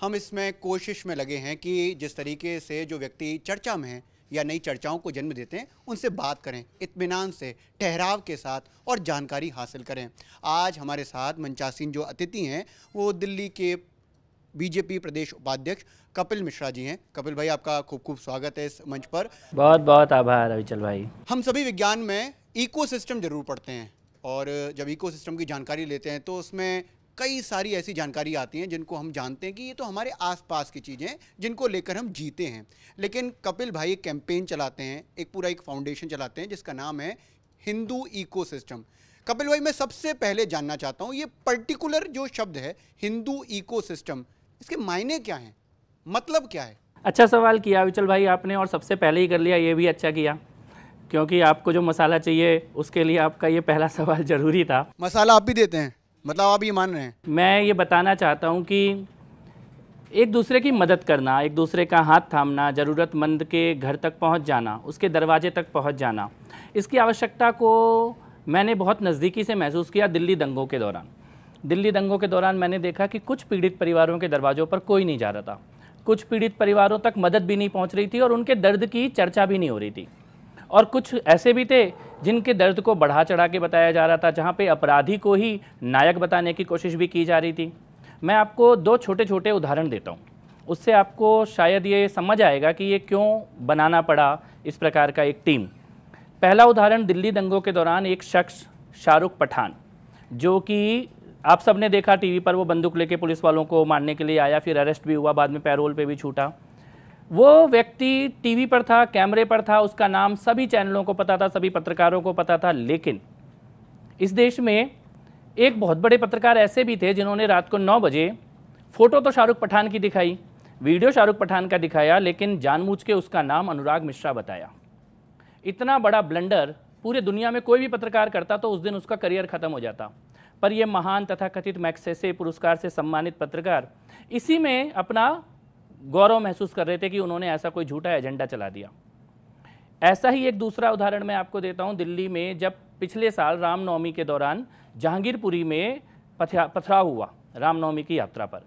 हम इसमें कोशिश में लगे हैं कि जिस तरीके से जो व्यक्ति चर्चा में हैं या नई चर्चाओं को जन्म देते हैं उनसे बात करें, इत्मीनान से, ठहराव के साथ और जानकारी हासिल करें। आज हमारे साथ मंचासीन जो अतिथि हैं वो दिल्ली के बीजेपी प्रदेश उपाध्यक्ष कपिल मिश्रा जी हैं। कपिल भाई, आपका खूब खूब स्वागत है इस मंच पर। बहुत बहुत आभार अविचल भाई। हम सभी विज्ञान में इकोसिस्टम जरूर पढ़ते हैं और जब इकोसिस्टम की जानकारी लेते हैं तो उसमें कई सारी ऐसी जानकारी आती हैं जिनको हम जानते हैं कि ये तो हमारे आसपास की चीज़ें हैं जिनको लेकर हम जीते हैं। लेकिन कपिल भाई एक कैंपेन चलाते हैं, एक पूरा एक फाउंडेशन चलाते हैं जिसका नाम है हिंदू इकोसिस्टम। कपिल भाई, मैं सबसे पहले जानना चाहता हूँ ये पर्टिकुलर जो शब्द है हिंदू इकोसिस्टम, इसके मायने क्या हैं, मतलब क्या है? अच्छा सवाल किया अविचल भाई आपने, और सबसे पहले ही कर लिया, ये भी अच्छा किया, क्योंकि आपको जो मसाला चाहिए उसके लिए आपका ये पहला सवाल जरूरी था। मसाला आप भी देते हैं, मतलब आप ये मान रहे हैं? मैं ये बताना चाहता हूँ कि एक दूसरे की मदद करना, एक दूसरे का हाथ थामना, ज़रूरतमंद के घर तक पहुँच जाना, उसके दरवाजे तक पहुँच जाना, इसकी आवश्यकता को मैंने बहुत नज़दीकी से महसूस किया दिल्ली दंगों के दौरान। दिल्ली दंगों के दौरान मैंने देखा कि कुछ पीड़ित परिवारों के दरवाज़ों पर कोई नहीं जा रहा था, कुछ पीड़ित परिवारों तक मदद भी नहीं पहुँच रही थी और उनके दर्द की चर्चा भी नहीं हो रही थी, और कुछ ऐसे भी थे जिनके दर्द को बढ़ा चढ़ा के बताया जा रहा था, जहाँ पे अपराधी को ही नायक बताने की कोशिश भी की जा रही थी। मैं आपको दो छोटे छोटे उदाहरण देता हूँ, उससे आपको शायद ये समझ आएगा कि ये क्यों बनाना पड़ा इस प्रकार का एक टीम। पहला उदाहरण, दिल्ली दंगों के दौरान एक शख्स शाहरुख पठान, जो कि आप सब ने देखा टीवी पर, वो बंदूक लेके पुलिस वालों को मारने के लिए आया, फिर अरेस्ट भी हुआ, बाद में पैरोल पे भी छूटा। वो व्यक्ति टीवी पर था, कैमरे पर था, उसका नाम सभी चैनलों को पता था, सभी पत्रकारों को पता था। लेकिन इस देश में एक बहुत बड़े पत्रकार ऐसे भी थे जिन्होंने रात को 9 बजे फ़ोटो तो शाहरुख पठान की दिखाई, वीडियो शाहरुख पठान का दिखाया, लेकिन जानबूझ के उसका नाम अनुराग मिश्रा बताया। इतना बड़ा ब्लंडर पूरे दुनिया में कोई भी पत्रकार करता तो उस दिन उसका करियर ख़त्म हो जाता, पर यह महान तथाकथित मैग्सेसे पुरस्कार से सम्मानित पत्रकार इसी में अपना गौरव महसूस कर रहे थे कि उन्होंने ऐसा कोई झूठा एजेंडा चला दिया। ऐसा ही एक दूसरा उदाहरण मैं आपको देता हूं। दिल्ली में जब पिछले साल रामनवमी के दौरान जहांगीरपुरी में पथराव हुआ, रामनवमी की यात्रा पर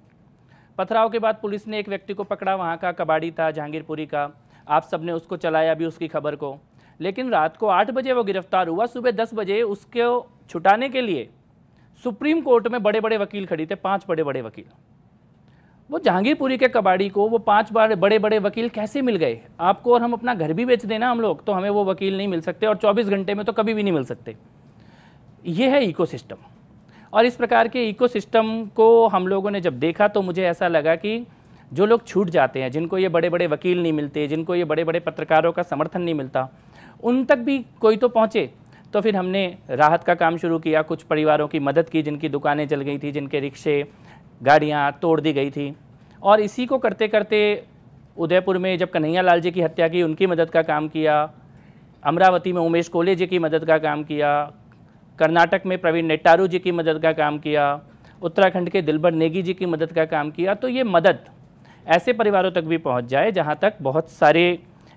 पथराव के बाद पुलिस ने एक व्यक्ति को पकड़ा, वहां का कबाड़ी था जहांगीरपुरी का, आप सब ने उसको चलाया भी उसकी खबर को, लेकिन रात को 8 बजे वो गिरफ्तार हुआ। सुबह 10 बजे उसको छुटाने के लिए सुप्रीम कोर्ट में बड़े बड़े वकील खड़ी थे, 5 बड़े बड़े वकील। वो जहांगीरपुरी के कबाड़ी को वो 5 बार बड़े बड़े वकील कैसे मिल गए? आपको और हम अपना घर भी बेच देना हम लोग, तो हमें वो वकील नहीं मिल सकते, और 24 घंटे में तो कभी भी नहीं मिल सकते। ये है इकोसिस्टम। और इस प्रकार के इकोसिस्टम को हम लोगों ने जब देखा तो मुझे ऐसा लगा कि जो लोग छूट जाते हैं, जिनको ये बड़े बड़े वकील नहीं मिलते, जिनको ये बड़े बड़े पत्रकारों का समर्थन नहीं मिलता, उन तक भी कोई तो पहुँचे। तो फिर हमने राहत का काम शुरू किया, कुछ परिवारों की मदद की जिनकी दुकानें जल गई थी, जिनके रिक्शे गाड़ियाँ तोड़ दी गई थी, और इसी को करते करते उदयपुर में जब कन्हैया लाल जी की हत्या की उनकी मदद का काम किया, अमरावती में उमेश कोले जी की मदद का काम किया, कर्नाटक में प्रवीण नेट्टारू जी की मदद का काम किया, उत्तराखंड के दिलबर नेगी जी की मदद का काम किया। तो ये मदद ऐसे परिवारों तक भी पहुंच जाए जहां तक बहुत सारे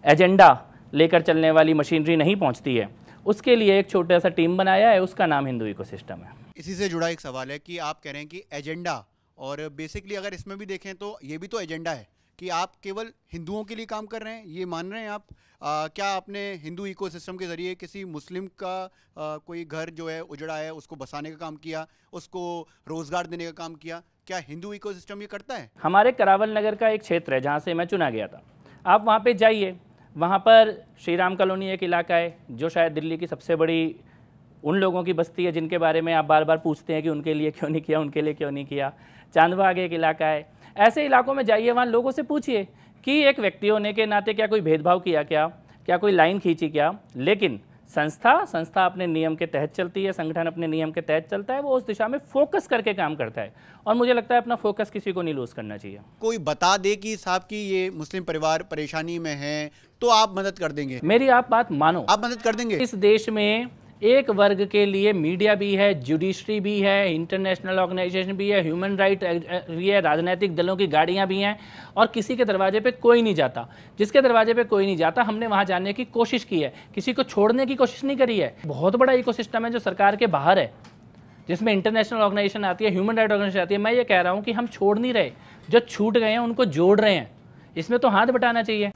एजेंडा लेकर चलने वाली मशीनरी नहीं पहुंचती है, उसके लिए एक छोटा सा टीम बनाया है, उसका नाम हिंदू इकोसिस्टम है। इसी से जुड़ा एक सवाल है कि आप कह रहे हैं कि एजेंडा, और बेसिकली अगर इसमें भी देखें तो ये भी तो एजेंडा है कि आप केवल हिंदुओं के लिए काम कर रहे हैं, ये मान रहे हैं आप? क्या आपने हिंदू इकोसिस्टम के ज़रिए किसी मुस्लिम का कोई घर जो है उजड़ा है उसको बसाने का काम किया, उसको रोज़गार देने का काम किया? क्या हिंदू इकोसिस्टम ये करता है? हमारे करावल नगर का एक क्षेत्र है जहाँ से मैं चुना गया था, आप वहाँ पे जाइए, वहाँ पर श्री राम कॉलोनी एक इलाका है जो शायद दिल्ली की सबसे बड़ी उन लोगों की बस्ती है जिनके बारे में आप बार बार पूछते हैं कि उनके लिए क्यों नहीं किया, उनके लिए क्यों नहीं किया। चांदबाग एक इलाका है। ऐसे इलाकों में जाइए, वहाँ लोगों से पूछिए कि एक व्यक्ति होने के नाते क्या कोई भेदभाव किया, क्या कोई लाइन खींची क्या? लेकिन संस्था अपने नियम के तहत चलती है, संगठन अपने नियम के तहत चलता है, वो उस दिशा में फोकस करके काम करता है, और मुझे लगता है अपना फोकस किसी को नहीं लूज करना चाहिए। कोई बता दे कि साहब की ये मुस्लिम परिवार परेशानी में है तो आप मदद कर देंगे? मेरी आप बात मानो, आप मदद कर देंगे? इस देश में एक वर्ग के लिए मीडिया भी है, जुडिशरी भी है, इंटरनेशनल ऑर्गेनाइजेशन भी है, ह्यूमन राइट भी है, राजनीतिक दलों की गाड़ियां भी हैं, और किसी के दरवाजे पे कोई नहीं जाता। जिसके दरवाजे पे कोई नहीं जाता, हमने वहां जाने की कोशिश की है, किसी को छोड़ने की कोशिश नहीं करी है। बहुत बड़ा इकोसिस्टम है जो सरकार के बाहर है, जिसमें इंटरनेशनल ऑर्गेनाइजेशन आती है, ह्यूमन राइट ऑर्गेनाइजेशन आती है। मैं ये कह रहा हूँ कि हम छोड़ नहीं रहे, जो छूट गए हैं उनको जोड़ रहे हैं, इसमें तो हाथ बटाना चाहिए।